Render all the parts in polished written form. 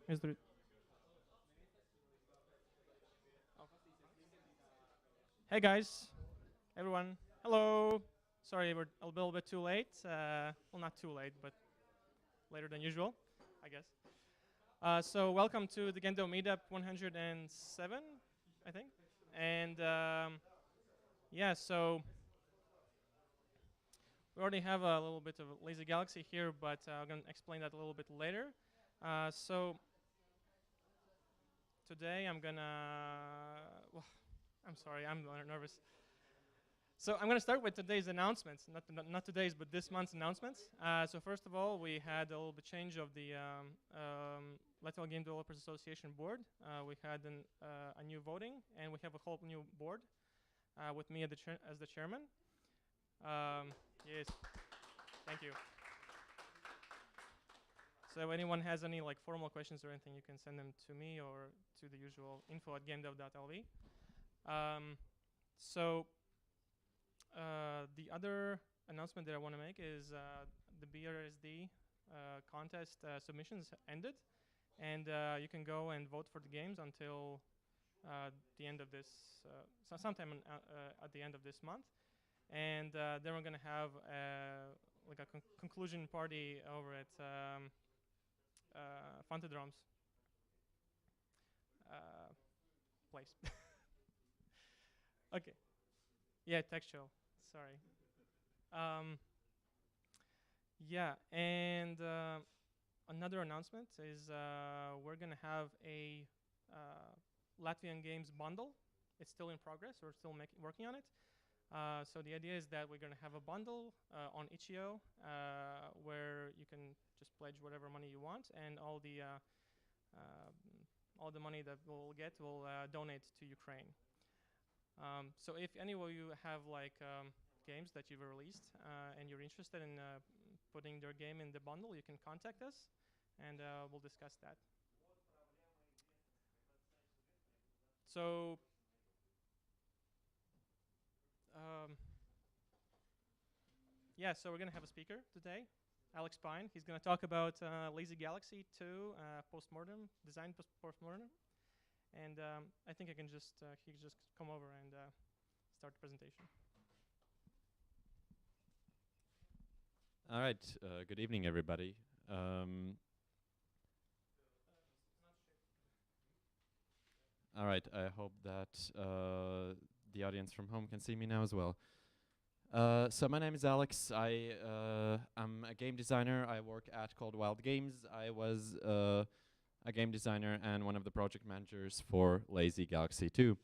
Is there? Hey guys, everyone. Hello. Sorry, we're a little bit too late. Well, not too late, but later than usual, I guess. So welcome to the GameDev Meetup 107, I think. And yeah, so we already have a little bit of a lazy galaxy here, but I'm going to explain that a little bit later. So today I'm gonna. Well, I'm sorry, I'm nervous. So I'm going to start with today's announcements, not today's, but this month's announcements. So first of all, we had a little bit change of the Latvian Game Developers Association board. We had a new voting, and we have a whole new board with me as the chairman. Yes, thank you. So if anyone has any formal questions or anything, you can send them to me or to the usual info@gamedev.lv. So the other announcement that I want to make is the BRSD contest submissions ended, and you can go and vote for the games until the end of this, sometime at the end of this month, and then we're going to have a conclusion party over at Fantadrom's place. Okay. Yeah, textual. Sorry. Yeah, and another announcement is we're gonna have a Latvian Games bundle. It's still in progress. We're still working on it. So the idea is that we're gonna have a bundle on itch.io where you can just pledge whatever money you want, and all the money that we'll get will donate to Ukraine. So if any of you have games that you've released and you're interested in putting their game in the bundle, you can contact us, and we'll discuss that. So yeah, so we're gonna have a speaker today, Alex Pine. He's gonna talk about Lazy Galaxy 2 postmortem, design postmortem. And I think he can just come over and start the presentation. All right. Good evening, everybody. All right. I hope that the audience from home can see me now as well. So my name is Alex. I'm a game designer. I work at Coldwild Games. I was a game designer and one of the project managers for Lazy Galaxy 2.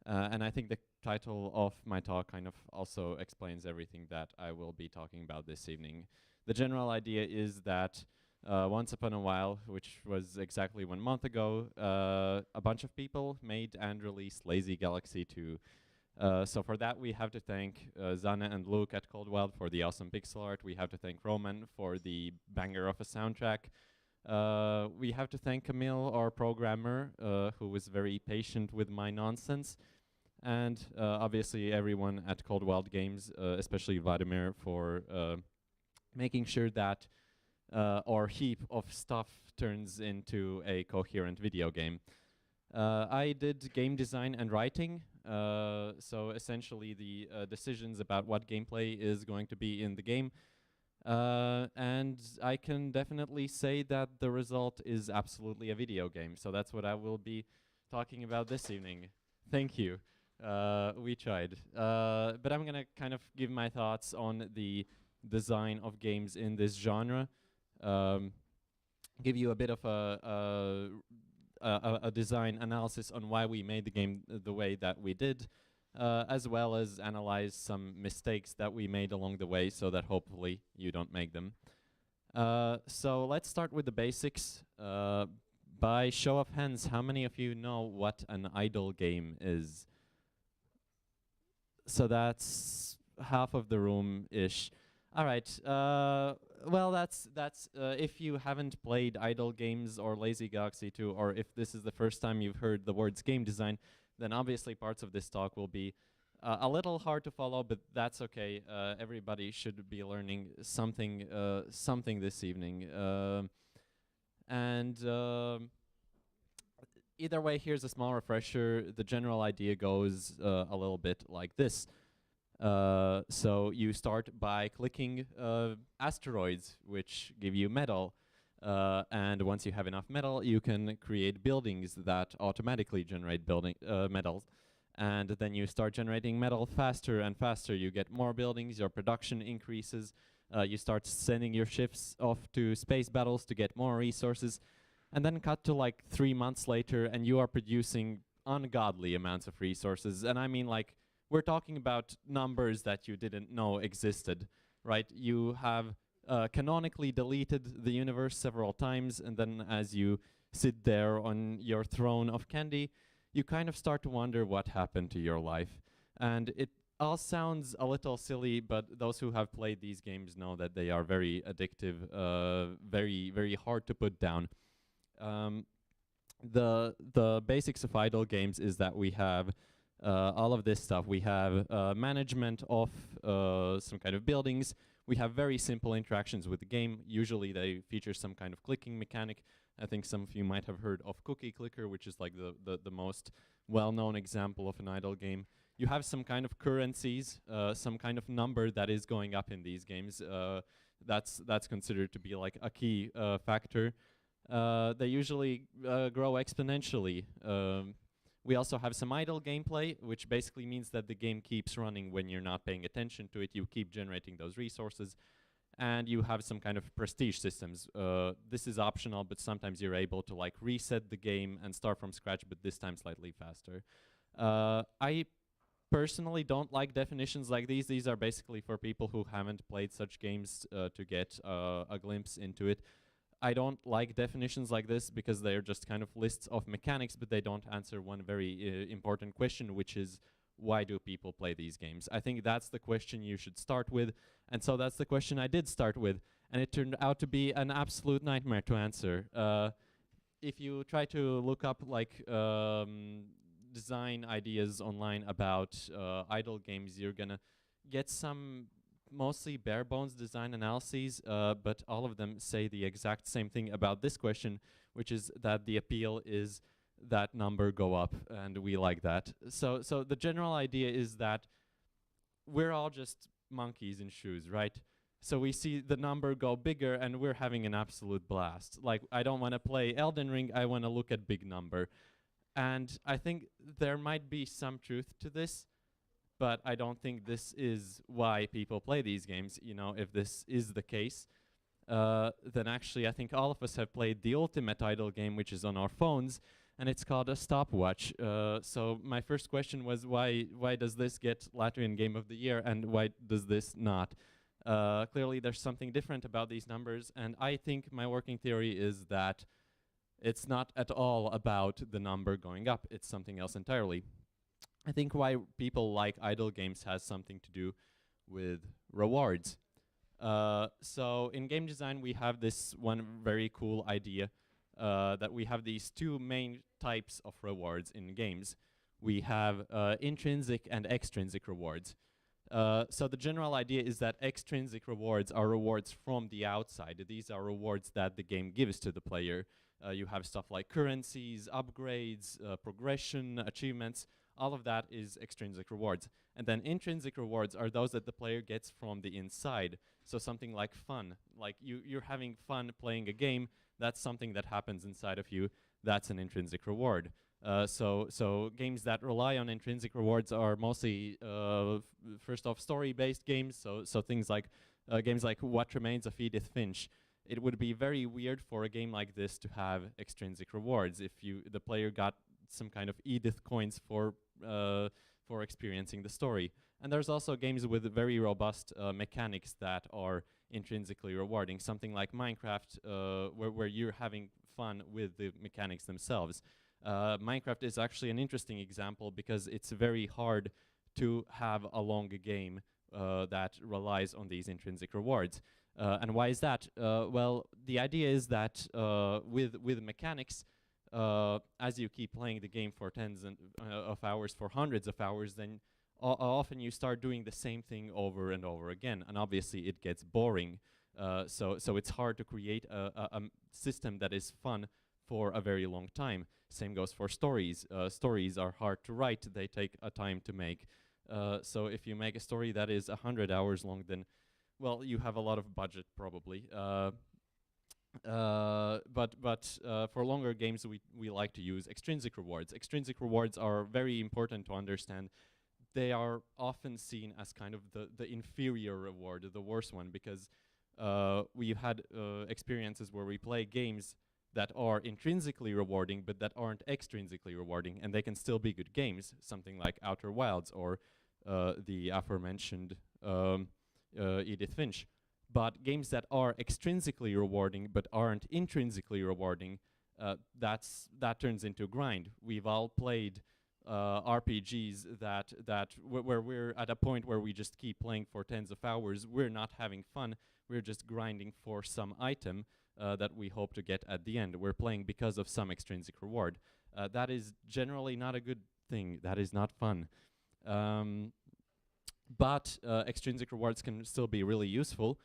And I think the title of my talk kind of also explains everything that I will be talking about this evening. The general idea is that once upon a while, which was exactly 1 month ago, a bunch of people made and released Lazy Galaxy 2. So for that, we have to thank Zana and Luke at Coldwild for the awesome pixel art. We have to thank Roman for the banger of a soundtrack. We have to thank Camille, our programmer, who was very patient with my nonsense. And obviously everyone at Coldwild Games, especially Vladimir, for making sure that our heap of stuff turns into a coherent video game. I did game design and writing, so essentially the decisions about what gameplay is going to be in the game. And I can definitely say that the result is absolutely a video game. So that's what I will be talking about this evening. Thank you. We tried. But I'm going to kind of give my thoughts on the design of games in this genre. Give you a bit of a design analysis on why we made the game the way that we did. As well as analyze some mistakes that we made along the way so that hopefully you don't make them. So let's start with the basics. By show of hands, how many of you know what an idle game is? So that's half of the room-ish. All right. Well, that's if you haven't played idle games or Lazy Galaxy 2, or if this is the first time you've heard the words game design, then obviously parts of this talk will be a little hard to follow, but that's okay. Everybody should be learning something this evening. And either way, here's a small refresher. The general idea goes a little bit like this. So you start by clicking asteroids, which give you metal. And once you have enough metal, you can create buildings that automatically generate metals. And then you start generating metal faster and faster. You get more buildings, your production increases. You start sending your ships off to space battles to get more resources. And then cut to like 3 months later, and you are producing ungodly amounts of resources. And I mean, like, we're talking about numbers that you didn't know existed, right? You have canonically deleted the universe several times, and then as you sit there on your throne of candy, you kind of start to wonder what happened to your life. And it all sounds a little silly, but those who have played these games know that they are very addictive, very, very hard to put down. The basics of idle games is that we have all of this stuff. We have management of some kind of buildings. We have very simple interactions with the game. Usually they feature some kind of clicking mechanic. I think some of you might have heard of Cookie Clicker, which is like the most well-known example of an idle game. You have some kind of currencies, some kind of number that is going up in these games. That's considered to be like a key factor. They usually grow exponentially. We also have some idle gameplay, which basically means that the game keeps running when you're not paying attention to it. You keep generating those resources. And you have some kind of prestige systems. This is optional, but sometimes you're able to like reset the game and start from scratch, but this time slightly faster. I personally don't like definitions like these. These are basically for people who haven't played such games to get a glimpse into it. I don't like definitions like this because they're just kind of lists of mechanics, but they don't answer one very important question, which is, why do people play these games? I think that's the question you should start with, and so that's the question I did start with, and it turned out to be an absolute nightmare to answer. If you try to look up like design ideas online about idle games, you're gonna get some mostly bare bones design analyses, but all of them say the exact same thing about this question, which is that the appeal is that number go up, and we like that. So the general idea is that we're all just monkeys in shoes, right? So we see the number go bigger, and we're having an absolute blast. Like, I don't want to play Elden Ring, I want to look at big number. And I think there might be some truth to this, but I don't think this is why people play these games. You know, if this is the case, then actually I think all of us have played the ultimate idle game, which is on our phones, and it's called a stopwatch. So my first question was, why does this get Latvian Game of the Year, and why does this not? Clearly there's something different about these numbers, and I think my working theory is that it's not at all about the number going up, it's something else entirely. I think why people like idle games has something to do with rewards. So in game design we have this one very cool idea, that we have these two main types of rewards in games. We have intrinsic and extrinsic rewards. So the general idea is that extrinsic rewards are rewards from the outside. These are rewards that the game gives to the player. You have stuff like currencies, upgrades, progression, achievements. All of that is extrinsic rewards. And then intrinsic rewards are those that the player gets from the inside. So something like fun. Like you're having fun playing a game, that's something that happens inside of you. That's an intrinsic reward. So games that rely on intrinsic rewards are mostly, first off, story-based games. So things like games like What Remains of Edith Finch. It would be very weird for a game like this to have extrinsic rewards if the player got some kind of Edith coins for experiencing the story. And there's also games with very robust mechanics that are intrinsically rewarding. Something like Minecraft, where you're having fun with the mechanics themselves. Minecraft is actually an interesting example because it's very hard to have a long game that relies on these intrinsic rewards. And why is that? Well, the idea is that with mechanics, as you keep playing the game for tens of hours, for hundreds of hours, then often you start doing the same thing over and over again, and obviously it gets boring. So it's hard to create a system that is fun for a very long time. Same goes for stories. Stories are hard to write. They take a time to make. So if you make a story that is 100 hours long, then, well, you have a lot of budget probably. But for longer games, we like to use extrinsic rewards. Extrinsic rewards are very important to understand. They are often seen as kind of the inferior reward, the worst one, because we've had experiences where we play games that are intrinsically rewarding, but that aren't extrinsically rewarding, and they can still be good games, something like Outer Wilds or the aforementioned Edith Finch. But games that are extrinsically rewarding but aren't intrinsically rewarding, that turns into a grind. We've all played RPGs where we're at a point where we just keep playing for tens of hours. We're not having fun. We're just grinding for some item that we hope to get at the end. We're playing because of some extrinsic reward. That is generally not a good thing. That is not fun. But extrinsic rewards can still be really useful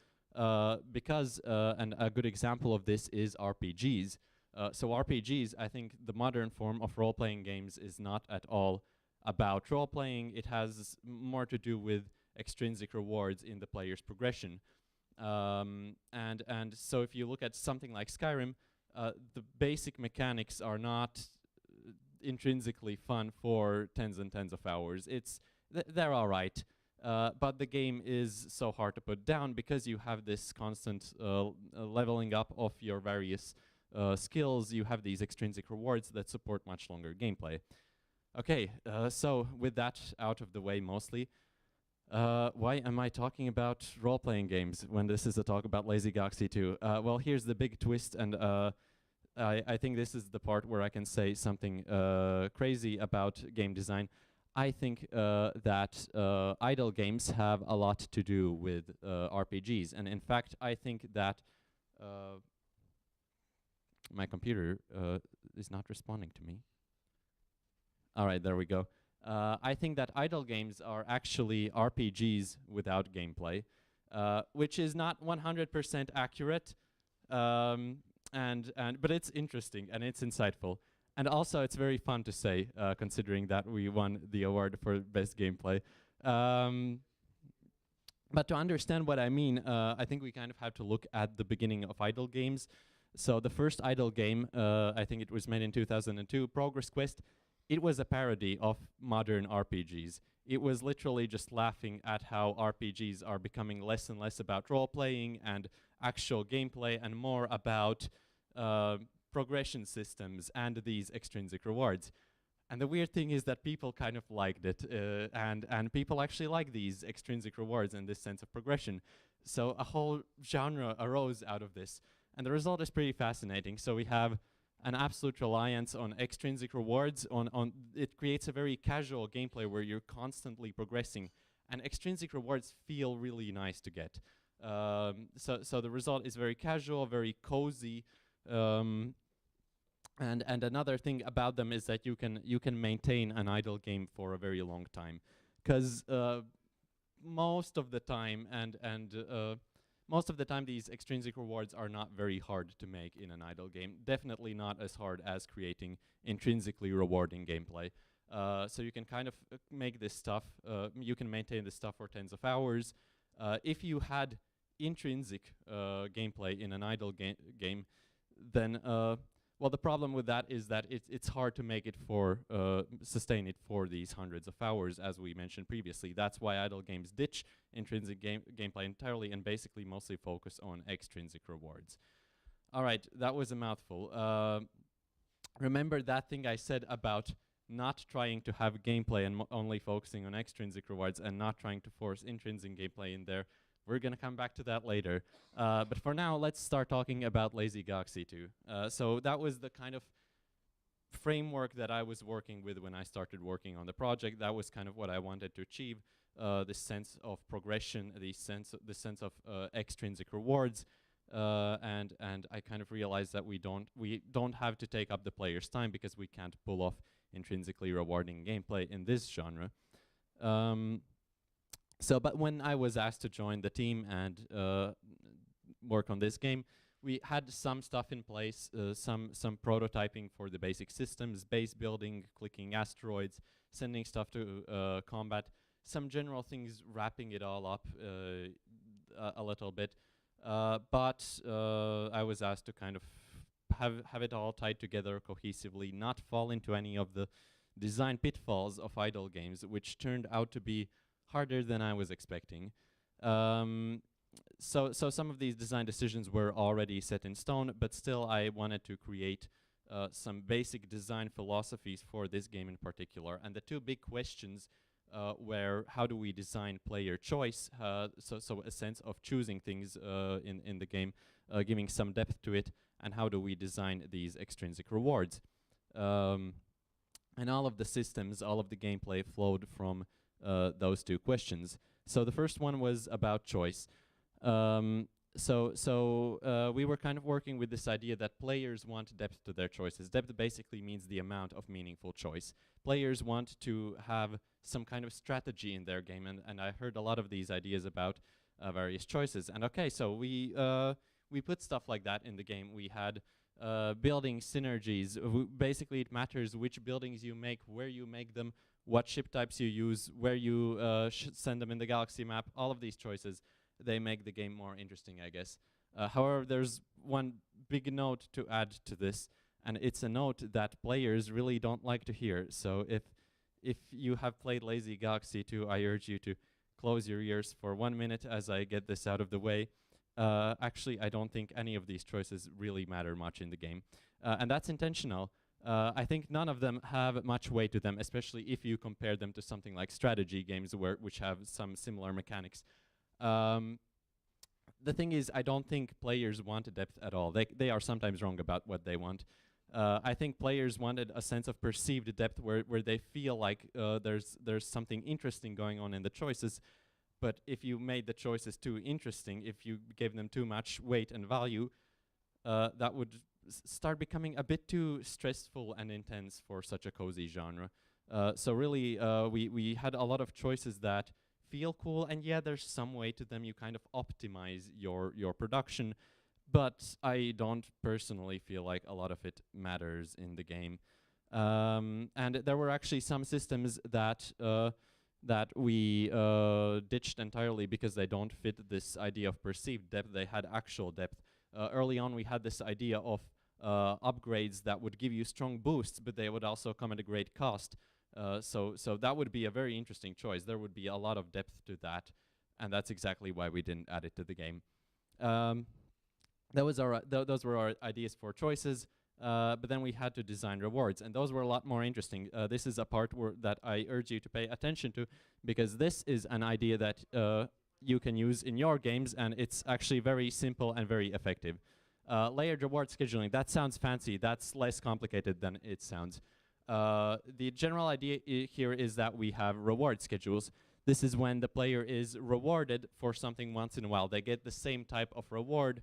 because, and a good example of this is RPGs. So RPGs, I think the modern form of role-playing games is not at all about role-playing. It has more to do with extrinsic rewards in the player's progression. And so if you look at something like Skyrim, the basic mechanics are not intrinsically fun for tens and tens of hours. They're all right. But the game is so hard to put down because you have this constant leveling up of your various skills. You have these extrinsic rewards that support much longer gameplay. Okay, so with that out of the way mostly, why am I talking about role-playing games when this is a talk about Lazy Goxy 2? Well, here's the big twist, and I think this is the part where I can say something crazy about game design. I think that idle games have a lot to do with RPGs, and in fact, I think that my computer is not responding to me. All right, there we go. I think that idle games are actually RPGs without gameplay, which is not 100% accurate, but it's interesting and it's insightful. And also, it's very fun to say, considering that we won the award for best gameplay. But to understand what I mean, I think we kind of have to look at the beginning of idle games. So the first idle game, I think it was made in 2002, Progress Quest. It was a parody of modern RPGs. It was literally just laughing at how RPGs are becoming less and less about role-playing and actual gameplay and more about progression systems and these extrinsic rewards. And the weird thing is that people kind of liked it, and people actually like these extrinsic rewards and this sense of progression. So a whole genre arose out of this, and the result is pretty fascinating. So we have an absolute reliance on extrinsic rewards. It creates a very casual gameplay where you're constantly progressing, and extrinsic rewards feel really nice to get. So the result is very casual, very cozy. And another thing about them is that you can maintain an idle game for a very long time, because most of the time these extrinsic rewards are not very hard to make in an idle game. Definitely not as hard as creating intrinsically rewarding gameplay. So you can kind of make this stuff. You can maintain this stuff for tens of hours. If you had intrinsic gameplay in an idle game, then well, the problem with that is that it's hard to make it sustain it for these hundreds of hours, as we mentioned previously. That's why idle games ditch intrinsic gameplay entirely and basically mostly focus on extrinsic rewards. All right, that was a mouthful. Remember that thing I said about not trying to have gameplay and only focusing on extrinsic rewards and not trying to force intrinsic gameplay in there? We're going to come back to that later. But for now, let's start talking about Lazy Goxy 2. So that was the kind of framework that I was working with when I started working on the project. That was kind of what I wanted to achieve, this sense of progression, this sense of extrinsic rewards. And I kind of realized that we don't have to take up the player's time because we can't pull off intrinsically rewarding gameplay in this genre. But when I was asked to join the team and work on this game, we had some stuff in place, some prototyping for the basic systems, base building, clicking asteroids, sending stuff to combat, some general things, wrapping it all up a little bit. But I was asked to kind of have it all tied together cohesively, not fall into any of the design pitfalls of idle games, which turned out to be harder than I was expecting. So some of these design decisions were already set in stone, but still I wanted to create some basic design philosophies for this game in particular. And the two big questions were, how do we design player choice, so a sense of choosing things in the game, giving some depth to it, and how do we design these extrinsic rewards. And all of the systems, all of the gameplay flowed from those two questions. So the first one was about choice. We were kind of working with this idea that players want depth to their choices. Depth basically means the amount of meaningful choice. Players want to have some kind of strategy in their game, and I heard a lot of these ideas about various choices. And okay, so we put stuff like that in the game. We had building synergies. Basically, it matters which buildings you make, where you make them, what ship types you use, where you send them in the galaxy map. All of these choices, they make the game more interesting, I guess. However, there's one big note to add to this, and it's a note that players really don't like to hear. So if you have played Lazy Galaxy 2, I urge you to close your ears for 1 minute as I get this out of the way. Actually, I don't think any of these choices really matter much in the game. And that's intentional. I think none of them have much weight to them, especially if you compare them to something like strategy games which have some similar mechanics. The thing is, I don't think players want depth at all. They are sometimes wrong about what they want. I think players wanted a sense of perceived depth where they feel like there's something interesting going on in the choices. But if you made the choices too interesting, if you gave them too much weight and value, that would start becoming a bit too stressful and intense for such a cozy genre. So really, we had a lot of choices that feel cool, and yeah, there's some way to them. You kind of optimize your production, but I don't personally feel like a lot of it matters in the game. And there were actually some systems that we ditched entirely because they don't fit this idea of perceived depth. They had actual depth. Early on, we had this idea of upgrades that would give you strong boosts, but they would also come at a great cost. So that would be a very interesting choice. There would be a lot of depth to that, and that's exactly why we didn't add it to the game. Those were our ideas for choices, but then we had to design rewards, and those were a lot more interesting. This is a part that I urge you to pay attention to, because this is an idea that you can use in your games, and it's actually very simple and very effective. Layered reward scheduling, that sounds fancy. That's less complicated than it sounds. The general idea here is that we have reward schedules. This is when the player is rewarded for something once in a while. They get the same type of reward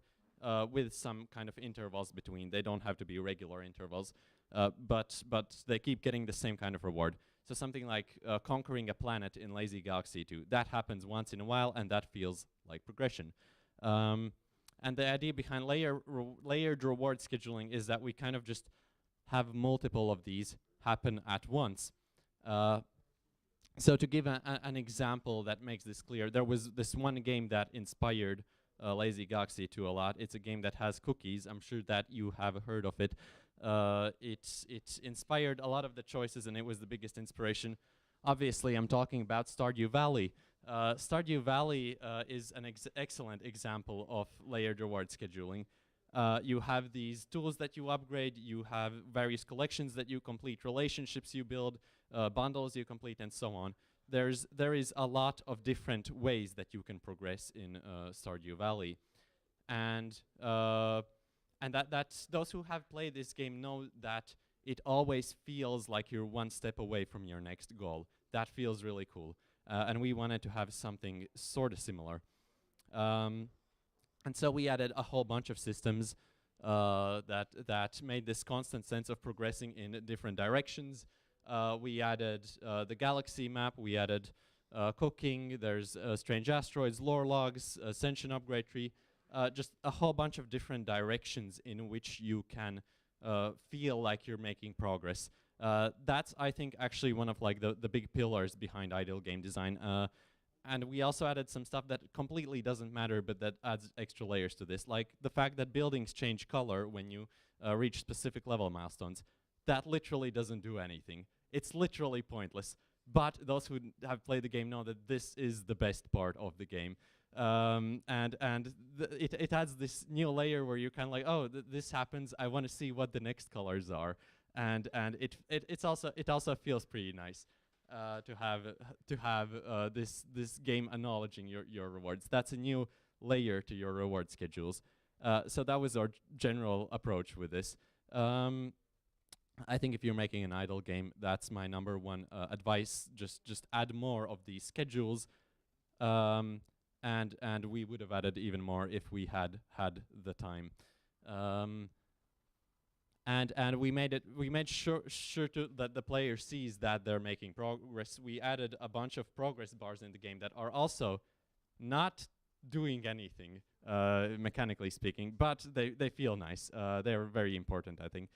with some kind of intervals between. They don't have to be regular intervals, but they keep getting the same kind of reward. So something like conquering a planet in Lazy Galaxy 2, that happens once in a while, and that feels like progression. And the idea behind layered reward scheduling is that we kind of just have multiple of these happen at once. So to give an example that makes this clear, there was this one game that inspired Lazy Galaxy 2 a lot. It's a game that has cookies. I'm sure that you have heard of it. It inspired a lot of the choices, and it was the biggest inspiration. Obviously, I'm talking about Stardew Valley. Stardew Valley is an excellent example of layered reward scheduling. You have these tools that you upgrade, you have various collections that you complete, relationships you build, bundles you complete, and so on. There is a lot of different ways that you can progress in Stardew Valley. And that's those who have played this game know that it always feels like you're one step away from your next goal. That feels really cool. And we wanted to have something sort of similar. And so we added a whole bunch of systems that made this constant sense of progressing in different directions. We added the galaxy map, we added cooking, there's strange asteroids, lore logs, ascension upgrade tree. just a whole bunch of different directions in which you can feel like you're making progress. That's, I think, actually one of like the big pillars behind ideal game design. And we also added some stuff that completely doesn't matter, but that adds extra layers to this, like the fact that buildings change color when you reach specific level milestones. That literally doesn't do anything. It's literally pointless. But those who have played the game know that this is the best part of the game. It adds this new layer where you're kind of like, oh, this happens. I want to see what the next colors are, and it also feels pretty nice to have this game acknowledging your rewards. That's a new layer to your reward schedules. So that was our general approach with this. I think if you're making an idle game, that's my number one advice. Just add more of these schedules. And we would have added even more if we had the time. And we made sure that the player sees that they're making progress. We added a bunch of progress bars in the game that are also not doing anything, mechanically speaking, but they feel nice. They're very important, I think.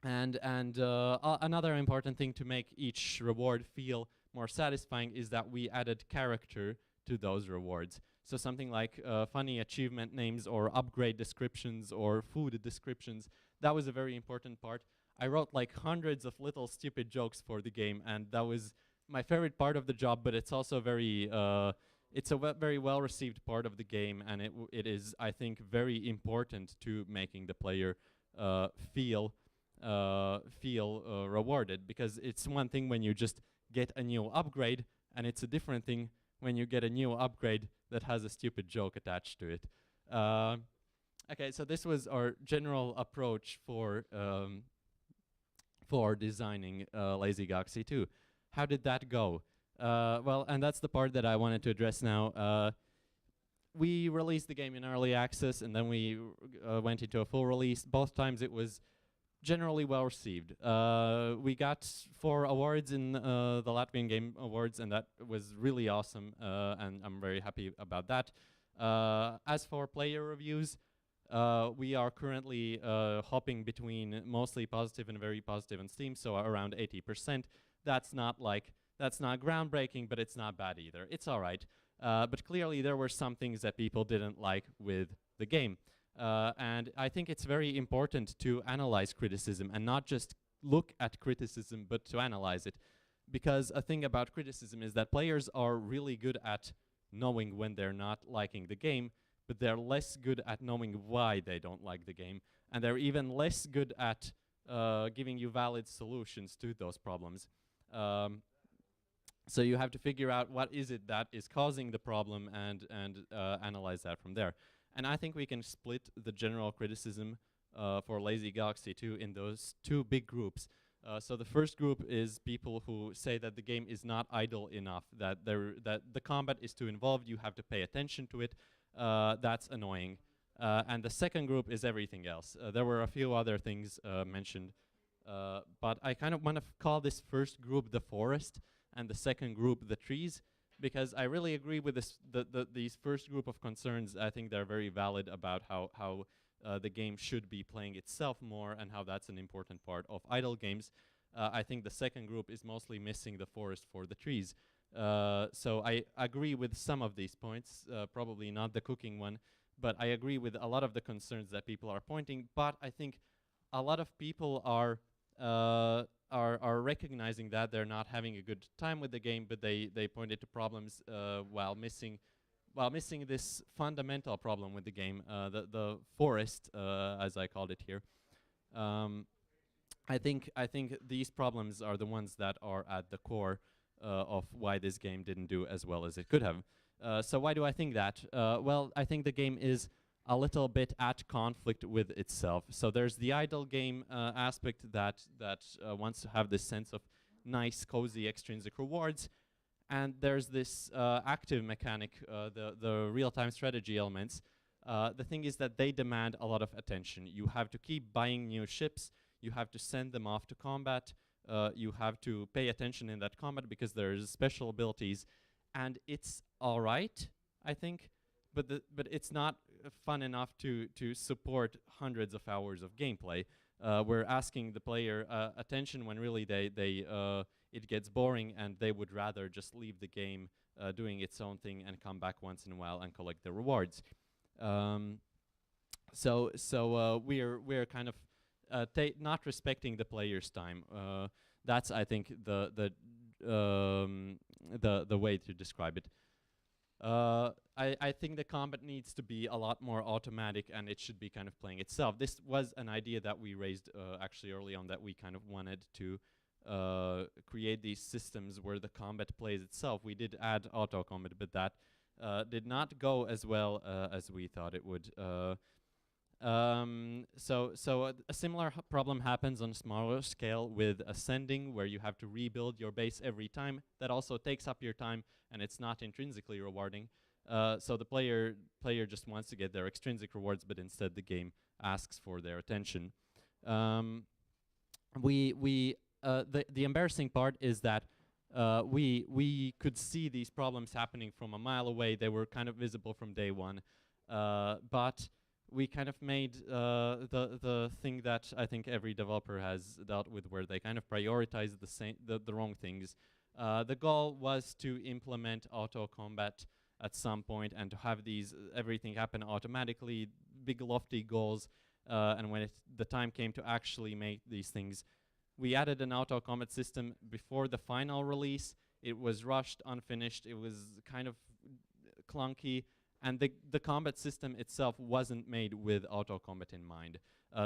Another important thing to make each reward feel more satisfying is that we added character to those rewards. So something like funny achievement names or upgrade descriptions or food descriptions. That was a very important part. I wrote like hundreds of little stupid jokes for the game, and that was my favorite part of the job, but it's also very it's a very well received part of the game, and it is, I think, very important to making the player feel rewarded, because it's one thing when you just get a new upgrade, and it's a different thing when you get a new upgrade that has a stupid joke attached to it. Okay, so this was our general approach for designing Lazy Galaxy 2. How did that go? Well, and that's the part that I wanted to address now. We released the game in early access, and then we went into a full release. Both times it was generally well received. We got 4 awards in the Latvian Game Awards, and that was really awesome, and I'm very happy about that. As for player reviews, we are currently hopping between mostly positive and very positive on Steam, so around 80%. That's not groundbreaking, but it's not bad either. It's all right. But clearly there were some things that people didn't like with the game. And I think it's very important to analyze criticism and not just look at criticism, but to analyze it. Because a thing about criticism is that players are really good at knowing when they're not liking the game, but they're less good at knowing why they don't like the game. And they're even less good at giving you valid solutions to those problems. So you have to figure out what is it that is causing the problem and analyze that from there. And I think we can split the general criticism for Lazy Galaxy 2 in those 2 big groups. So the first group is people who say that the game is not idle enough, that the combat is too involved, you have to pay attention to it. That's annoying. And the second group is everything else. There were a few other things mentioned, but I kind of want to call this first group the forest and the second group the trees, because I really agree with this, these first group of concerns. I think they're very valid about how the game should be playing itself more and how that's an important part of idle games. I think the second group is mostly missing the forest for the trees. So I agree with some of these points, probably not the cooking one, but I agree with a lot of the concerns that people are pointing. But I think a lot of people are recognizing that they're not having a good time with the game, but they pointed to problems while missing this fundamental problem with the game, the forest, as I called it here. I think these problems are the ones that are at the core of why this game didn't do as well as it could have. So why do I think that? Well, I think the game is a little bit at conflict with itself. So there's the idle game aspect that wants to have this sense of nice, cozy, extrinsic rewards, and there's this active mechanic, the real-time strategy elements. The thing is that they demand a lot of attention. You have to keep buying new ships, you have to send them off to combat, you have to pay attention in that combat because there's special abilities, and it's alright, I think. but it's not fun enough to support hundreds of hours of gameplay. We're asking the player attention when really it gets boring and they would rather just leave the game doing its own thing and come back once in a while and collect the rewards. So we're kind of not respecting the player's time. That's, I think, the way to describe it. I think the combat needs to be a lot more automatic, and it should be kind of playing itself. This was an idea that we raised actually early on, that we kind of wanted to create these systems where the combat plays itself. We did add auto combat, but that did not go as well as we thought it would. So a similar problem happens on a smaller scale with ascending, where you have to rebuild your base every time. That also takes up your time, and it's not intrinsically rewarding. So the player just wants to get their extrinsic rewards, but instead the game asks for their attention. The embarrassing part is that we could see these problems happening from a mile away. They were kind of visible from day one, but we kind of made the thing that I think every developer has dealt with, where they kind of prioritize the wrong things. The goal was to implement auto combat at some point and to have everything happen automatically, big lofty goals. And when the time came to actually make these things, we added an auto combat system before the final release. It was rushed, unfinished. It was kind of clunky. And the combat system itself wasn't made with auto combat in mind.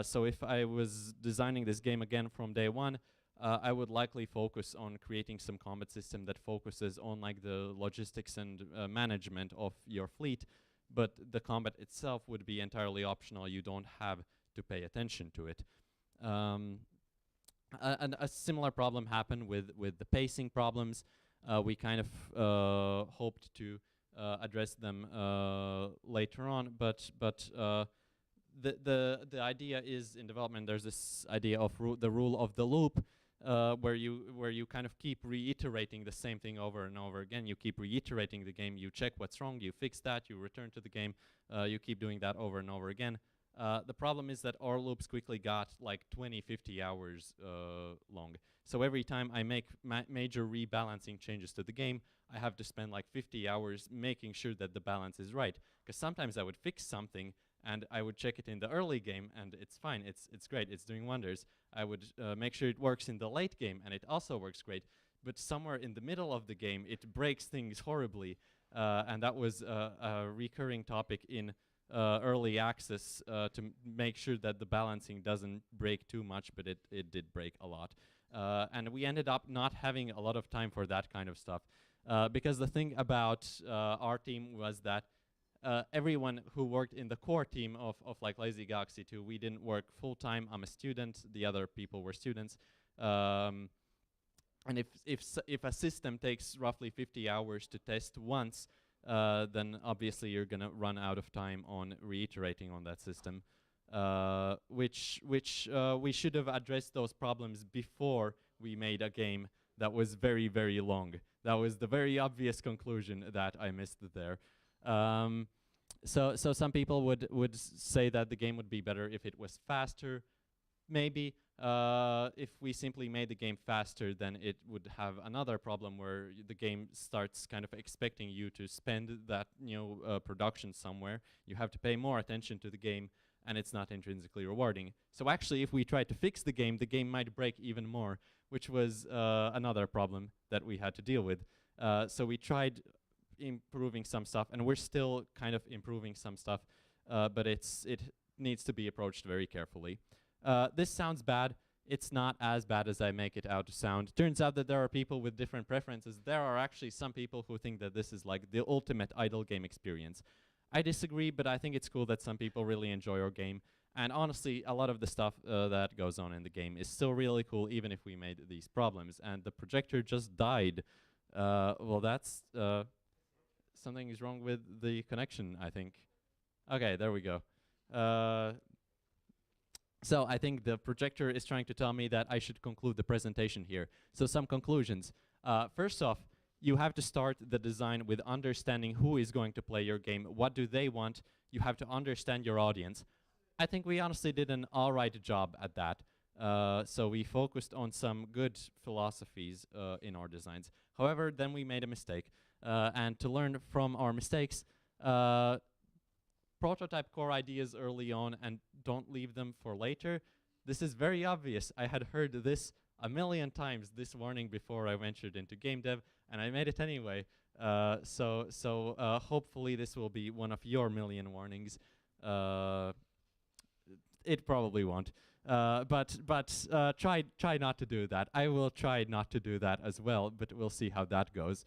So if I was designing this game again from day one, I would likely focus on creating some combat system that focuses on like the logistics and management of your fleet, but the combat itself would be entirely optional. You don't have to pay attention to it. And a similar problem happened with the pacing problems. We kind of hoped to address them later on, but the idea is, in development, there's this idea of the rule of the loop, where you kind of keep reiterating the same thing over and over again. You keep reiterating the game, you check what's wrong, you fix that, you return to the game, you keep doing that over and over again. The problem is that our loops quickly got like 20-50 hours long. So every time I make major rebalancing changes to the game, I have to spend like 50 hours making sure that the balance is right. Because sometimes I would fix something and I would check it in the early game and it's fine, it's great, it's doing wonders. I would make sure it works in the late game and it also works great. But somewhere in the middle of the game, it breaks things horribly. And that was a recurring topic in early access, to make sure that the balancing doesn't break too much, but it did break a lot. And we ended up not having a lot of time for that kind of stuff. Because the thing about our team was that everyone who worked in the core team of like Lazy Galaxy 2, we didn't work full-time. I'm a student, the other people were students. And if a system takes roughly 50 hours to test once, then obviously you're gonna run out of time on reiterating on that system. Which we should have addressed those problems before we made a game that was very, very long. That was the very obvious conclusion that I missed there. So some people would say that the game would be better if it was faster. Maybe if we simply made the game faster, then it would have another problem where the game starts kind of expecting you to spend that production somewhere. You have to pay more attention to the game, and it's not intrinsically rewarding. So actually, if we try to fix the game might break even more, which was another problem that we had to deal with. So we tried improving some stuff, and we're still kind of improving some stuff, but it needs to be approached very carefully. This sounds bad. It's not as bad as I make it out to sound. Turns out that there are people with different preferences. There are actually some people who think that this is like the ultimate idle game experience. I disagree, but I think it's cool that some people really enjoy our game. And honestly, a lot of the stuff that goes on in the game is still really cool, even if we made these problems. And the projector just died. Well, that's something is wrong with the connection, I think. Okay, there we go. So I think the projector is trying to tell me that I should conclude the presentation here. So some conclusions. First off, you have to start the design with understanding who is going to play your game, what do they want. You have to understand your audience. I think we honestly did an all right job at that. So we focused on some good philosophies in our designs. However, then we made a mistake. And to learn from our mistakes, prototype core ideas early on and don't leave them for later. This is very obvious. I had heard this a million times this morning before I ventured into game dev, and I made it anyway. So hopefully this will be one of your million warnings. It probably won't. But try not to do that. I will try not to do that as well, but we'll see how that goes.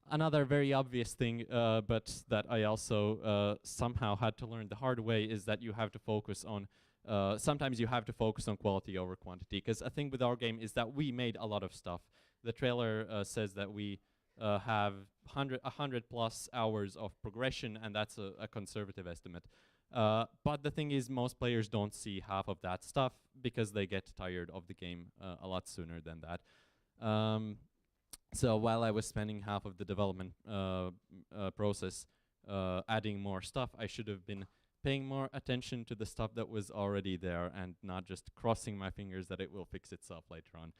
Another very obvious thing, but that I also somehow had to learn the hard way, is that you have to focus on, sometimes you have to focus on quality over quantity, because a thing with our game is that we made a lot of stuff. The trailer says that we have 100 plus hours of progression, and that's a conservative estimate. But the thing is, most players don't see half of that stuff because they get tired of the game a lot sooner than that. So while I was spending half of the development process adding more stuff, I should have been paying more attention to the stuff that was already there and not just crossing my fingers that it will fix itself later on.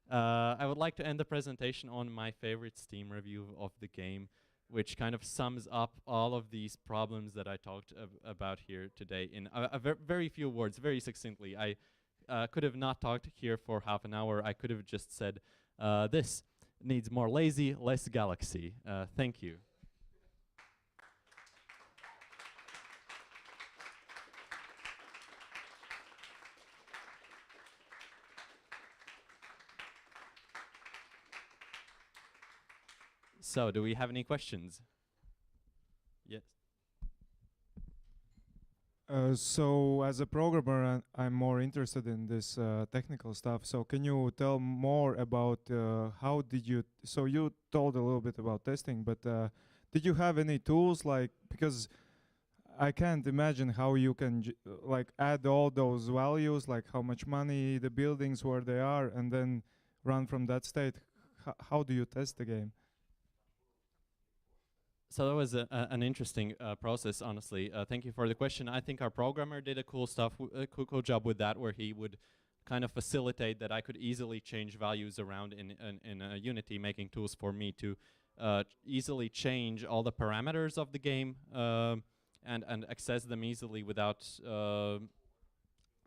I would like to end the presentation on my favorite Steam review of the game, which kind of sums up all of these problems that I talked about here today in very few words, very succinctly. I could have not talked here for half an hour. I could have just said, this needs more lazy, less galaxy. Thank you. So, do we have any questions? Yes. So, as a programmer, I'm more interested in this technical stuff. So, can you tell more about how did you? So, you told a little bit about testing, but did you have any tools like, because I can't imagine how you can like add all those values, like how much money, the buildings, where they are, and then run from that state. How do you test the game? So that was an interesting process, honestly. Thank you for the question. I think our programmer did a cool job with that, where he would kind of facilitate that I could easily change values around in Unity, making tools for me to easily change all the parameters of the game and access them easily without a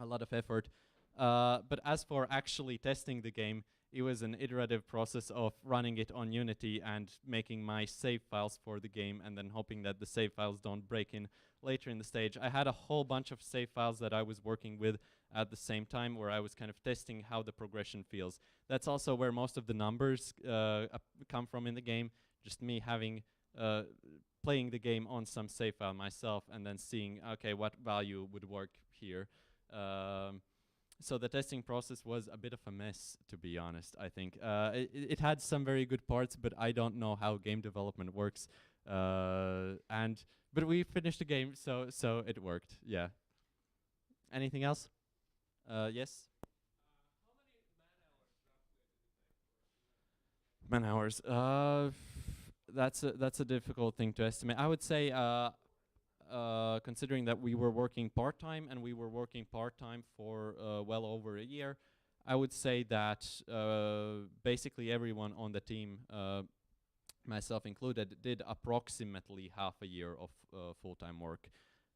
lot of effort. But as for actually testing the game, it was an iterative process of running it on Unity and making my save files for the game, and then hoping that the save files don't break in later in the stage. I had a whole bunch of save files that I was working with at the same time, where I was kind of testing how the progression feels. That's also where most of the numbers come from in the game. Just me having playing the game on some save file myself, and then seeing, okay, what value would work here. So the testing process was a bit of a mess, to be honest, I think. It had some very good parts, but I don't know how game development works. But we finished the game, so it worked, yeah. Anything else? Yes? Man hours. That's a difficult thing to estimate. I would say, considering that we were working part-time, and we were working part-time for well over a year, I would say that basically everyone on the team, myself included, did approximately half a year of full-time work.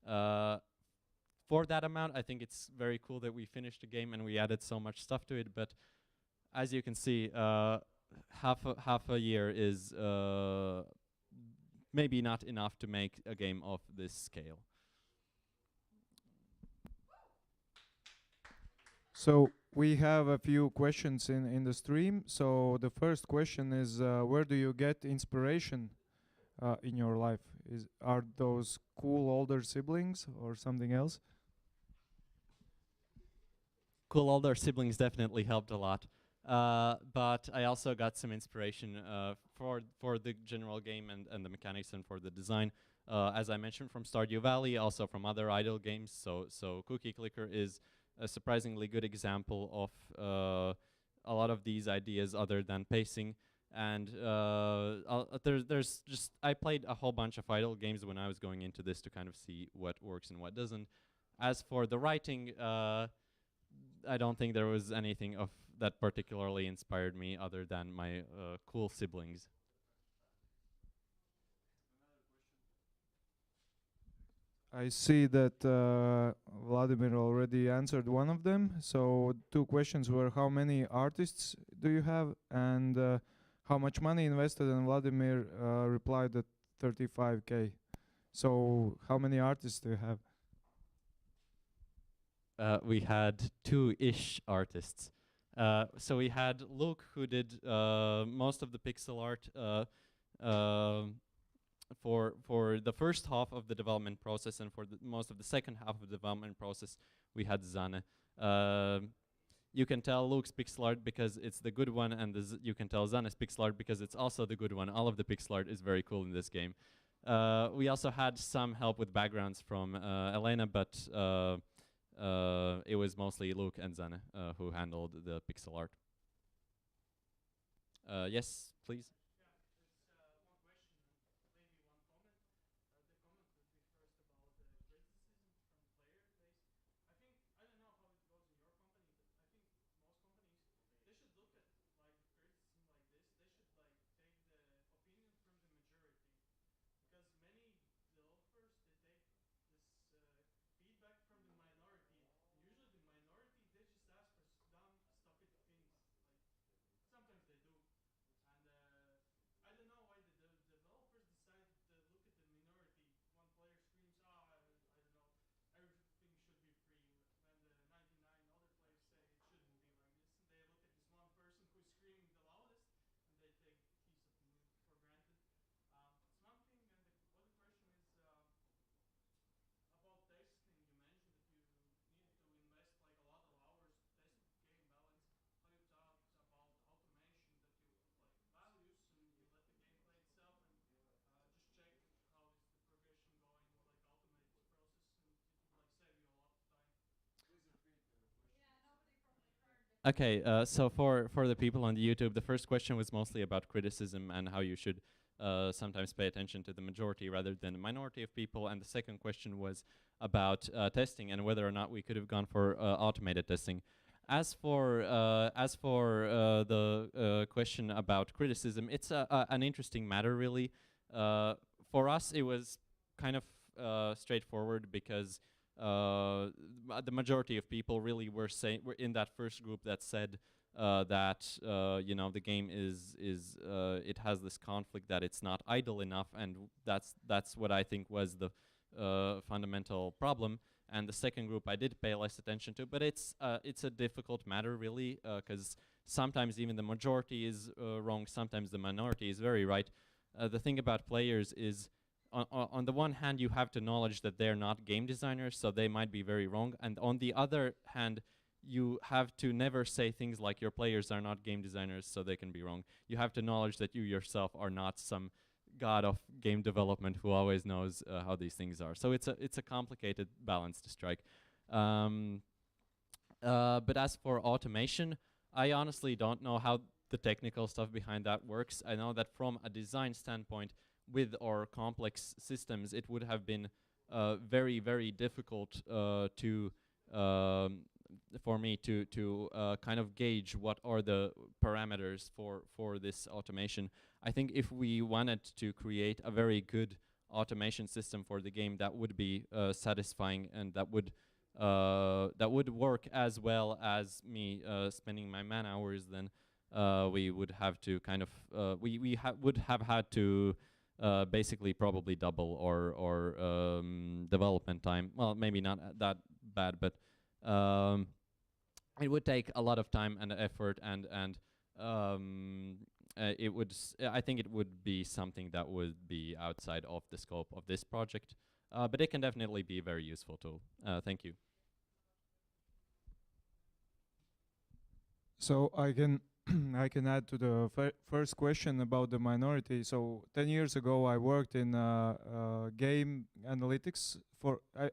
For that amount, I think it's very cool that we finished the game and we added so much stuff to it, but as you can see, half a year is maybe not enough to make a game of this scale. So we have a few questions in the stream. So the first question is, where do you get inspiration in your life? Are those cool older siblings or something else? Cool older siblings definitely helped a lot. But I also got some inspiration for the general game and the mechanics and for the design. As I mentioned, from Stardew Valley, also from other idle games. So Cookie Clicker is a surprisingly good example of a lot of these ideas other than pacing. And there's just I played a whole bunch of idle games when I was going into this to kind of see what works and what doesn't. As for the writing, I don't think there was anything of that particularly inspired me other than my cool siblings. I see that Vladimir already answered one of them. So 2 questions were: how many artists do you have, and how much money invested? And Vladimir replied that 35K. So how many artists do you have? We had 2-ish artists. So we had Luke, who did most of the pixel art for the first half of the development process, and for most of the second half of the development process, we had Zane. You can tell Luke's pixel art because it's the good one, and you can tell Zane's pixel art because it's also the good one. All of the pixel art is very cool in this game. We also had some help with backgrounds from Elena, but it was mostly Luke and Zane who handled the pixel art. Yes, please. Okay, so for the people on the YouTube, the first question was mostly about criticism and how you should sometimes pay attention to the majority rather than the minority of people, and the second question was about testing and whether or not we could have gone for automated testing. As for the question about criticism, it's an interesting matter, really. For us, it was kind of straightforward because the majority of people really were in that first group that said that the game is it has this conflict that it's not idle enough, and that's what I think was the fundamental problem. And the second group I did pay less attention to, but it's a difficult matter, really, because sometimes even the majority is wrong, sometimes the minority is very right. The thing about players is, on the one hand, you have to acknowledge that they're not game designers, so they might be very wrong, and on the other hand, you have to never say things like your players are not game designers, so they can be wrong. You have to acknowledge that you yourself are not some god of game development who always knows how these things are. So it's a complicated balance to strike. But as for automation, I honestly don't know how the technical stuff behind that works. I know that from a design standpoint, with our complex systems, it would have been very, very difficult for me to kind of gauge what are the parameters for this automation. I think if we wanted to create a very good automation system for the game, that would be satisfying, and that would work as well as me spending my man hours. Then we would have to kind of would have had to basically probably double our development time. Well, maybe not that bad, but it would take a lot of time and effort, and it would. I think it would be something that would be outside of the scope of this project, but it can definitely be a very useful tool. Thank you. So I can I can add to the first question about the minority. So 10 years ago, I worked in game analytics.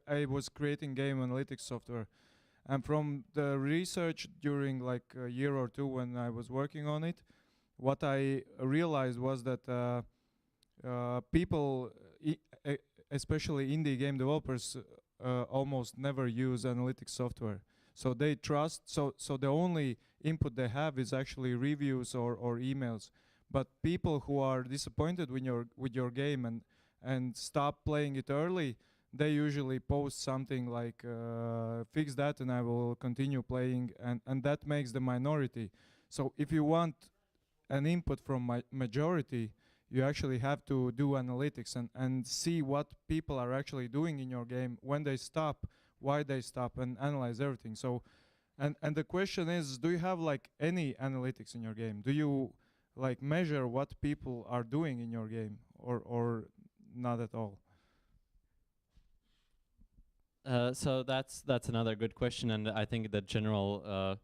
I was creating game analytics software, and from the research during like a year or two when I was working on it, what I realized was that people, especially indie game developers, almost never use analytics software. So they trust. So the only input they have is actually reviews or emails. But people who are disappointed with your game and stop playing it early, they usually post something like fix that and I will continue playing, and that makes the minority. So if you want an input from majority, you actually have to do analytics and see what people are actually doing in your game, when they stop, why they stop, and analyze everything. So and the question is, do you have like any analytics in your game? Do you like measure what people are doing in your game, or not at all? So that's another good question, and I think the general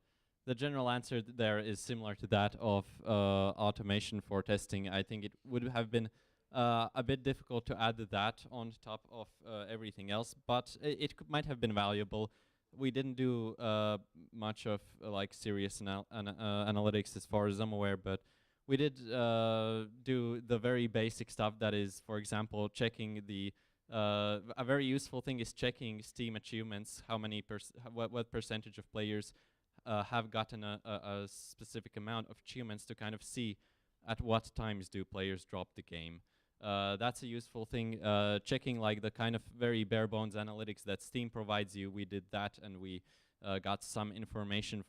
answer there is similar to that of automation for testing. I think it would have been a bit difficult to add that on top of everything else, but it might have been valuable. We didn't do much of like serious analytics as far as I'm aware, but we did do the very basic stuff that is, for example, checking the a very useful thing is checking Steam achievements, how many what percentage of players have gotten a specific amount of achievements, to kind of see at what times do players drop the game. That's a useful thing. Checking like the kind of very bare bones analytics that Steam provides you, we did that, and we got some information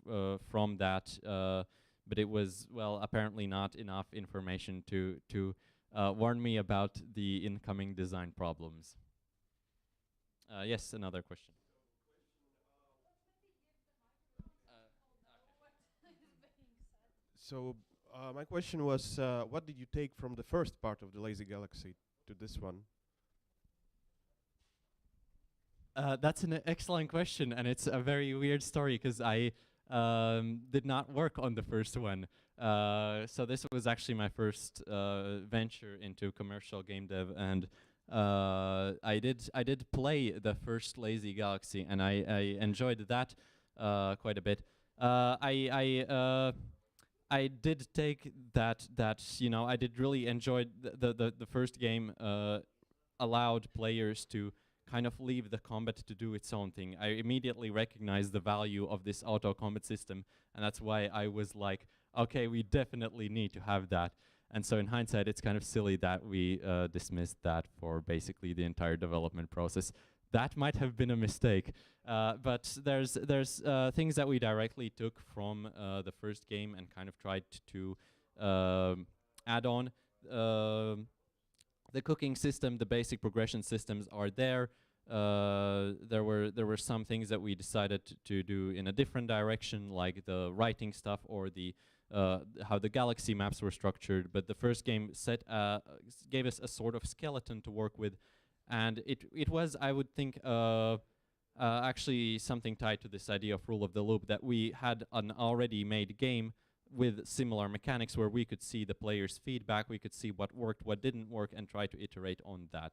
from that, but it was, well, apparently not enough information to warn me about the incoming design problems. Yes, another question. So my question was, what did you take from the first part of the Lazy Galaxy to this one? That's an excellent question, and it's a very weird story because I did not work on the first one. So this was actually my first venture into commercial game dev, and I did play the first Lazy Galaxy, and I enjoyed that quite a bit. I did take that you know, I did really enjoy the first game. Allowed players to kind of leave the combat to do its own thing. I immediately recognized the value of this auto combat system, and that's why I was like, okay, we definitely need to have that. And so in hindsight, it's kind of silly that we dismissed that for basically the entire development process. That might have been a mistake, but there's things that we directly took from the first game and kind of tried to add on. The cooking system, the basic progression systems are there. There were some things that we decided to do in a different direction, like the writing stuff or the how the galaxy maps were structured. But the first game gave us a sort of skeleton to work with, and it was, I would think, actually something tied to this idea of rule of the loop, that we had an already made game with similar mechanics where we could see the players' feedback, we could see what worked, what didn't work, and try to iterate on that.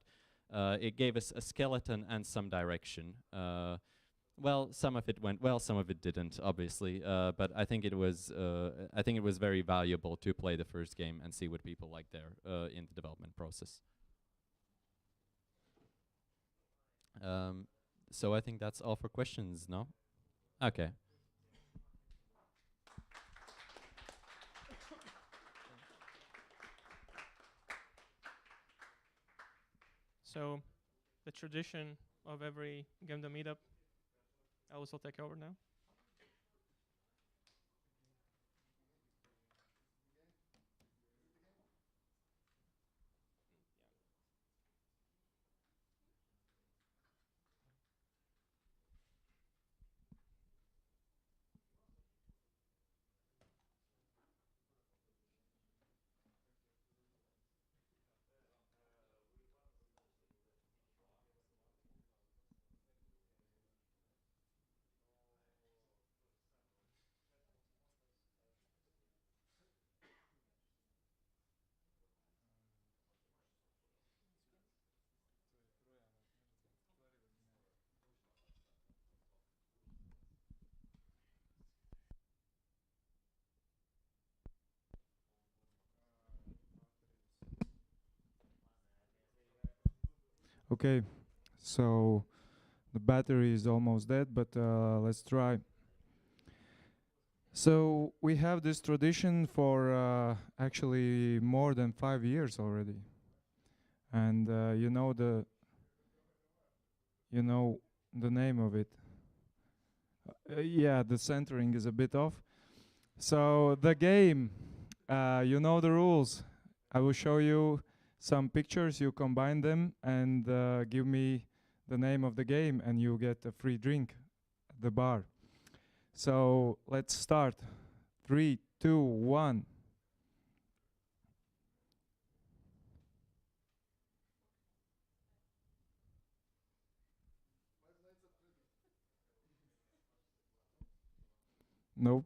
It gave us a skeleton and some direction. Well, some of it went well, some of it didn't, obviously. But I think it was very valuable to play the first game and see what people like there in the development process. So I think that's all for questions, no? Okay. So, the tradition of every GameDev Meetup, I will still take over now. Okay, so the battery is almost dead, but let's try. So we have this tradition for actually more than 5 years already, and you know the name of it. Yeah, the centering is a bit off. So the game, you know the rules. I will show you some pictures, you combine them and give me the name of the game and you get a free drink at the bar. So let's start. 3, 2, 1. Nope.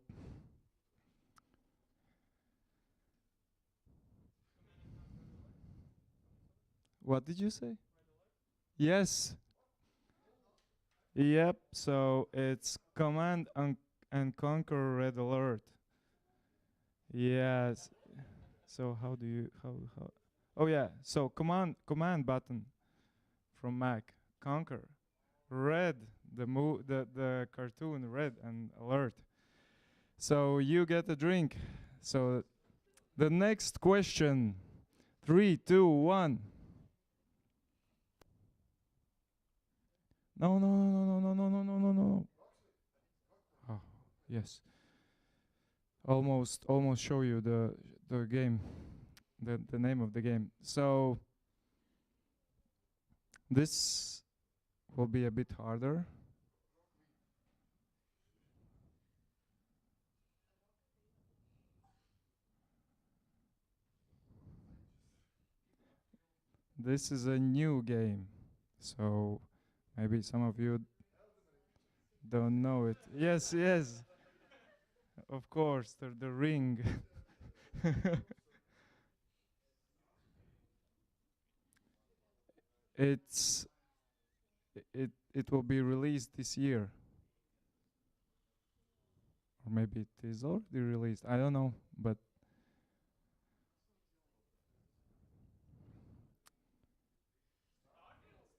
What did you say? Yes. Yep. So it's Command and Conquer Red Alert. Yes. So how do you how? Oh yeah. So command button from Mac. Conquer. Red. The cartoon red and alert. So you get a drink. So the next question. 3, 2, 1. No. Oh, yes. Almost show you the game, the name of the game. So this will be a bit harder. This is a new game, so maybe some of you don't know it. Yes, of course, the ring. It's it will be released this year, or maybe it is already released. I don't know, but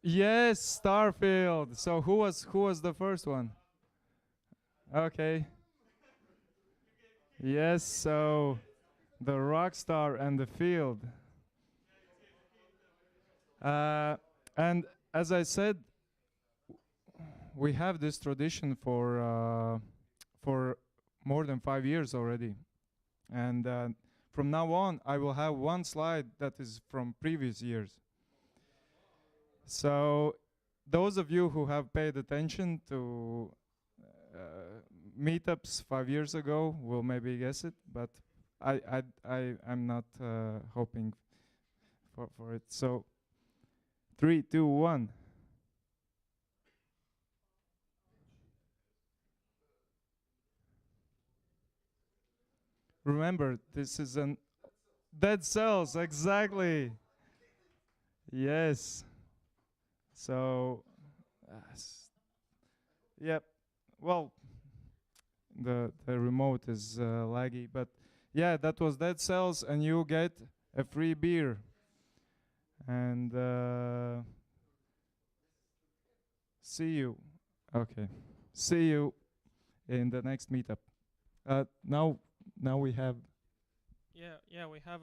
yes, Starfield. So who was the first one? Okay. Yes, so the Rockstar and the Field. And as I said, we have this tradition for more than 5 years already. And from now on, I will have one slide that is from previous years. So those of you who have paid attention to meetups 5 years ago will maybe guess it, but I'm not hoping for it. So 3, 2, 1. Remember, this is an Dead Cells, exactly. Yes. So, yep. Well, the remote is laggy, but yeah, that was Dead Cells, and you get a free beer. And see you. Okay. See you in the next meetup. Now we have. Yeah, we have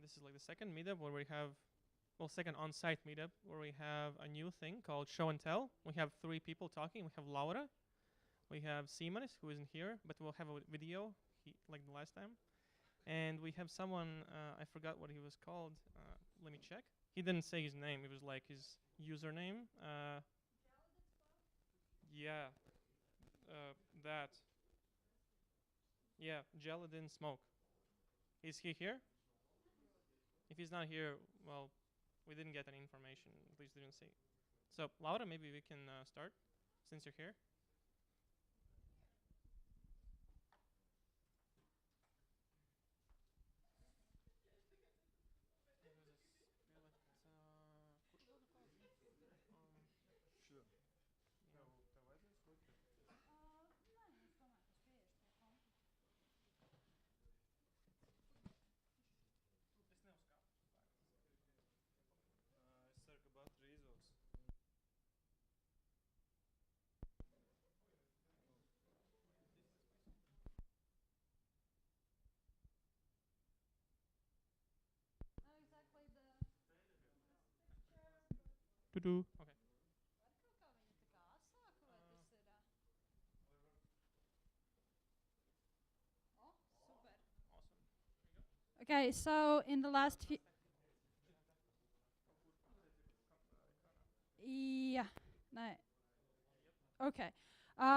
this is like the second meetup where we have, well, second on-site meetup where we have a new thing called Show and Tell. We have 3 people talking. We have Laura, we have Simonis, who isn't here, but we'll have a video like the last time, and we have someone, I forgot what he was called. Let me check. He didn't say his name. It was like his username. Yeah, that. Yeah, Geladin Smoke. Is he here? If he's not here, well, we didn't get any information. At least didn't see. So, Laura, maybe we can start since you're here. To-do. Okay. Okay, so in the last few... Yeah, no. Okay.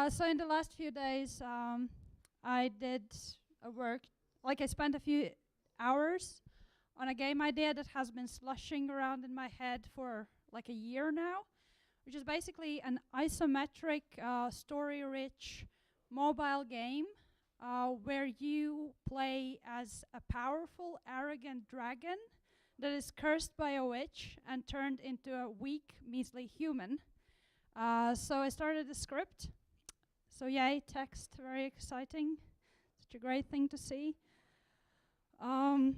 So in the last few days, I did a work, like I spent a few hours on a game idea that has been slushing around in my head for like a year now, which is basically an isometric, story-rich mobile game where you play as a powerful, arrogant dragon that is cursed by a witch and turned into a weak, measly human. So I started a script. So yay, text, very exciting. Such a great thing to see. I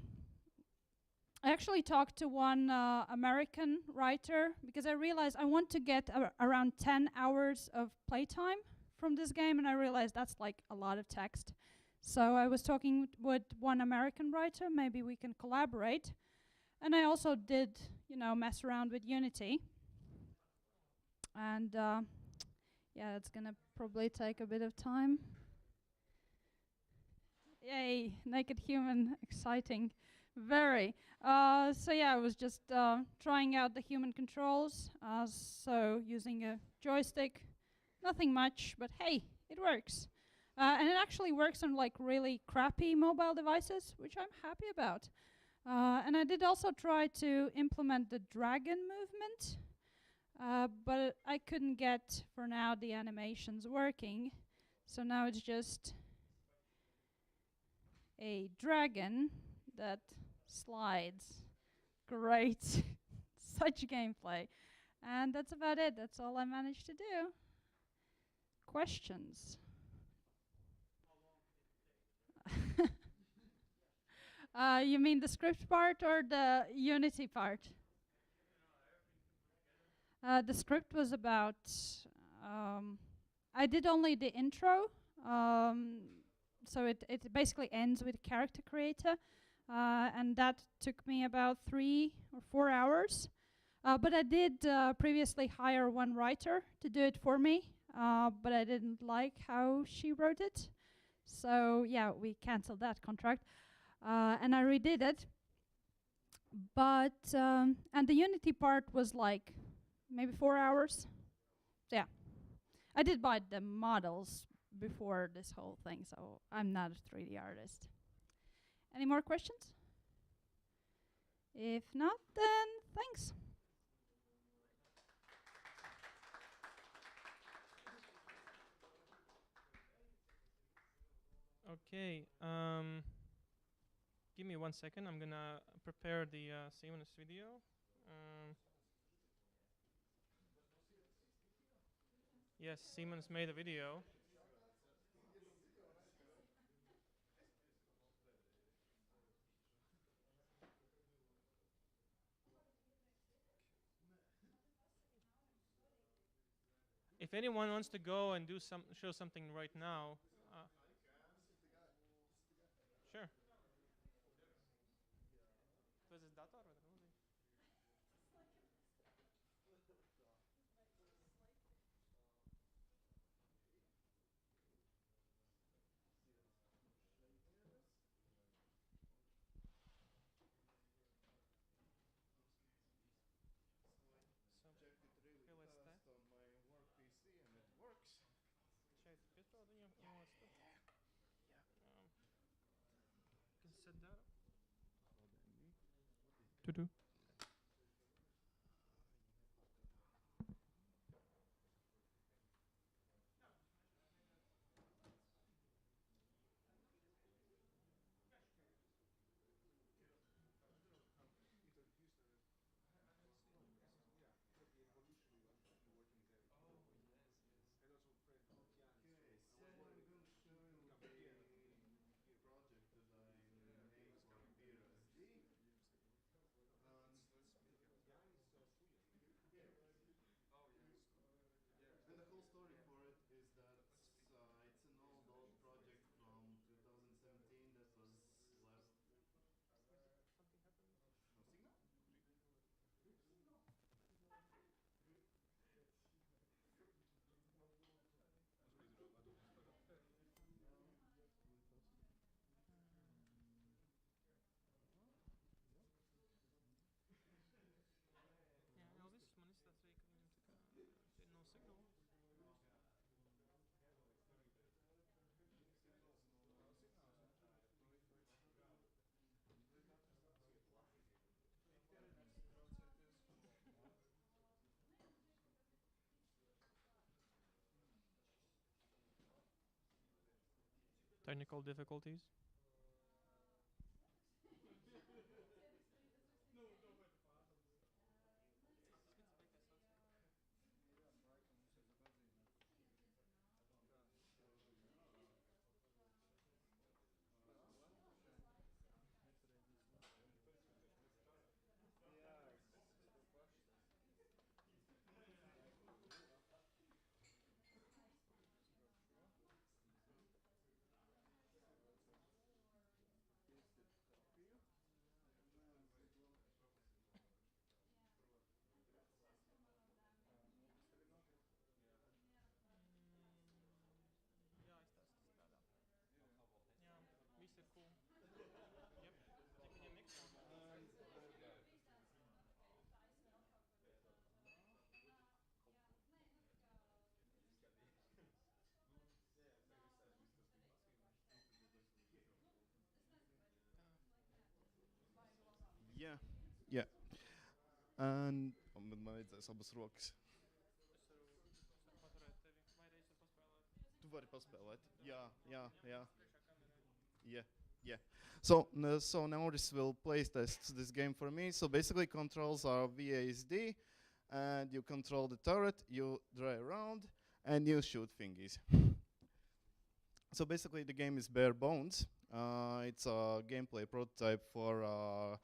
actually talked to one American writer because I realized I want to get around 10 hours of playtime from this game, and I realized that's like a lot of text. So I was talking with one American writer, maybe we can collaborate. And I also did, mess around with Unity. And yeah, it's gonna probably take a bit of time. Yay, naked human, exciting, very. So yeah, I was just trying out the human controls. So using a joystick, nothing much, but hey, it works. And it actually works on like really crappy mobile devices, which I'm happy about. And I did also try to implement the dragon movement, but I couldn't get, for now, the animations working. So now it's just a dragon that slides. Great. Such gameplay. And that's about it. That's all I managed to do. Questions? You mean the script part or the Unity part? The script was about... I did only the intro. So it basically ends with character creator. And that took me about 3 or 4 hours. But I did previously hire one writer to do it for me. But I didn't like how she wrote it. So yeah, we canceled that contract. And I redid it. But, and the Unity part was like maybe 4 hours. So yeah, I did buy the models before this whole thing, so I'm not a 3D artist. Any more questions? If not, then thanks. Okay. Give me 1 second. I'm gonna prepare the Siemens video. Yes, Siemens made a video. If anyone wants to go and do show something right now, sure. To-do. Technical difficulties. Viss ir cool. Yep. Cik viņiem next one? Yeah. Yeah. And man vajadzēs abas rokas. Es varu paturēt tevi. Vai reiz var paspēlēt? Tu vari paspēlēt. Jā. Yeah. So Nauris will play test this game for me. So basically controls are VASD, and you control the turret, you drive around, and you shoot thingies. So basically the game is bare bones. It's a gameplay prototype for a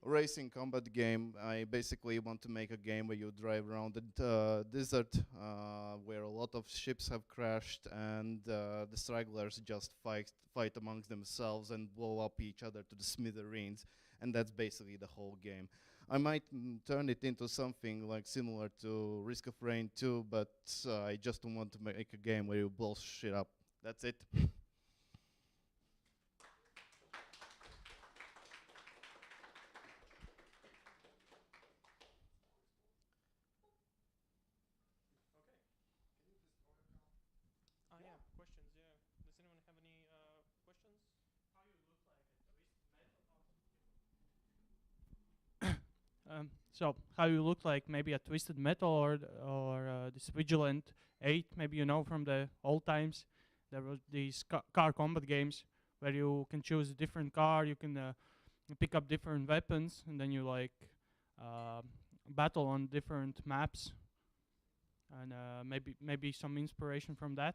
racing combat game. I basically want to make a game where you drive around the desert, where a lot of ships have crashed, and the stragglers just fight amongst themselves and blow up each other to the smithereens, and that's basically the whole game. I might turn it into something like similar to Risk of Rain 2, but I just don't want to make a game where you blow shit up. That's it. Yeah, questions, yeah. Does anyone have any questions? How you look like a twisted metal? So how you look like maybe a Twisted Metal or this Vigilant 8, maybe you know from the old times. There was these car combat games where you can choose a different car, you can pick up different weapons, and then you like battle on different maps. And maybe some inspiration from that.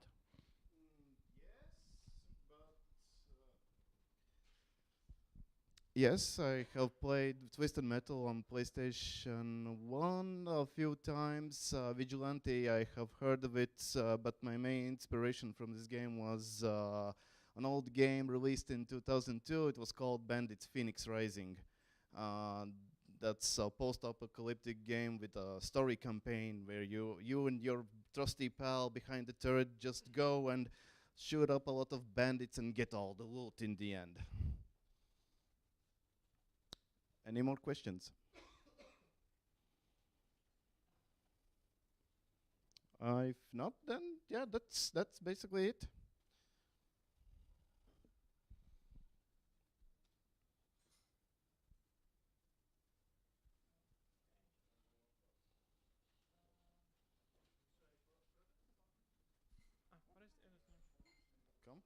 Yes, I have played Twisted Metal on PlayStation 1 a few times. Vigilante, I have heard of it, but my main inspiration from this game was an old game released in 2002. It was called Bandits Phoenix Rising. That's a post-apocalyptic game with a story campaign where you and your trusty pal behind the turret just go and shoot up a lot of bandits and get all the loot in the end. Any more questions? If not, then yeah, that's basically it. What is the name? Come.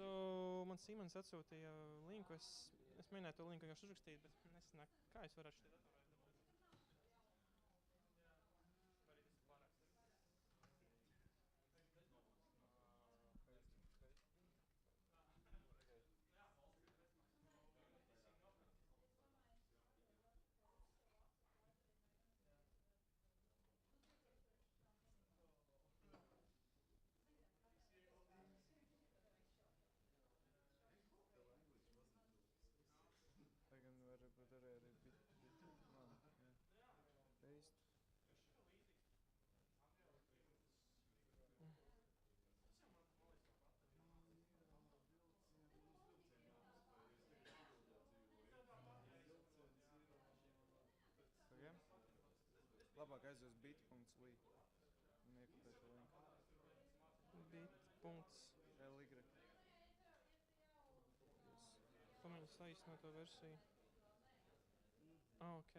So man Simons atsūtīja linku, es mēģināju to linku vienkārši uzrakstīt, bet nesanāk, kā es varētu šeit datorā dabūt. Labāk aizies bit.ly un iekopēt šo linku. Bit.ly. Pamēģini saīsināt to versiju. Ok.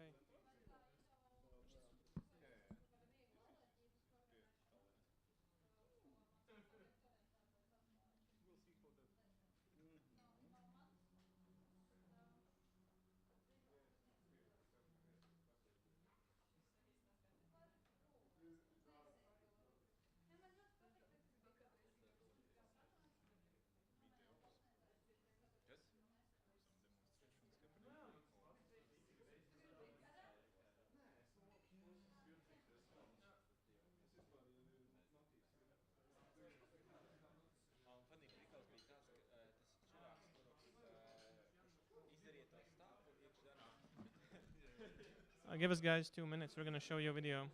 Give us guys 2 minutes. We're gonna show you a video.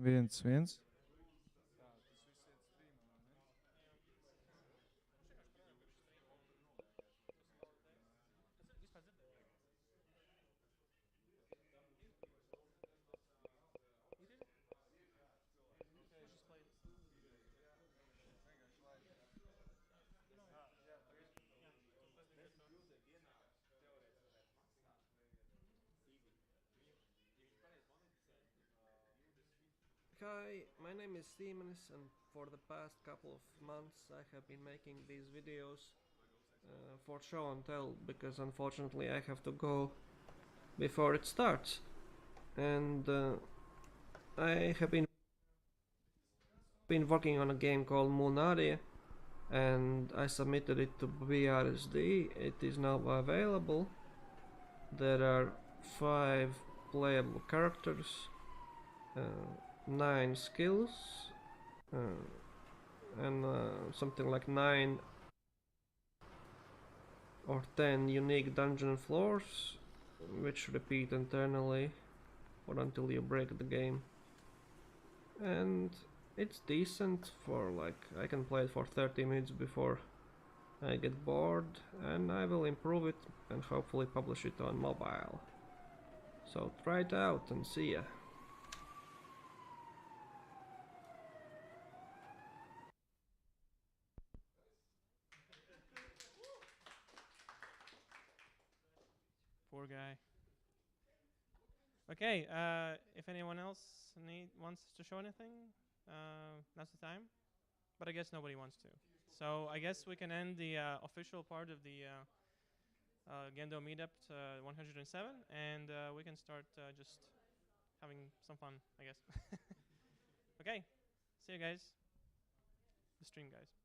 1-1. Hi, my name is Simonis, and for the past couple of months I have been making these videos for show and tell, because unfortunately I have to go before it starts. And I have been working on a game called Munari, and I submitted it to BRSD. It is now available. There are 5 playable characters, 9 skills, and something like 9 or 10 unique dungeon floors, which repeat internally or until you break the game. And it's decent for, like, I can play it for 30 minutes before I get bored, and I will improve it and hopefully publish it on mobile. So try it out and see ya. Poor guy. Okay, if anyone else wants to show anything, now's the time. But I guess nobody wants to. So I guess we can end the official part of the GameDev Meetup 107, and we can start just having some fun, I guess. Okay, see you guys. The stream guys.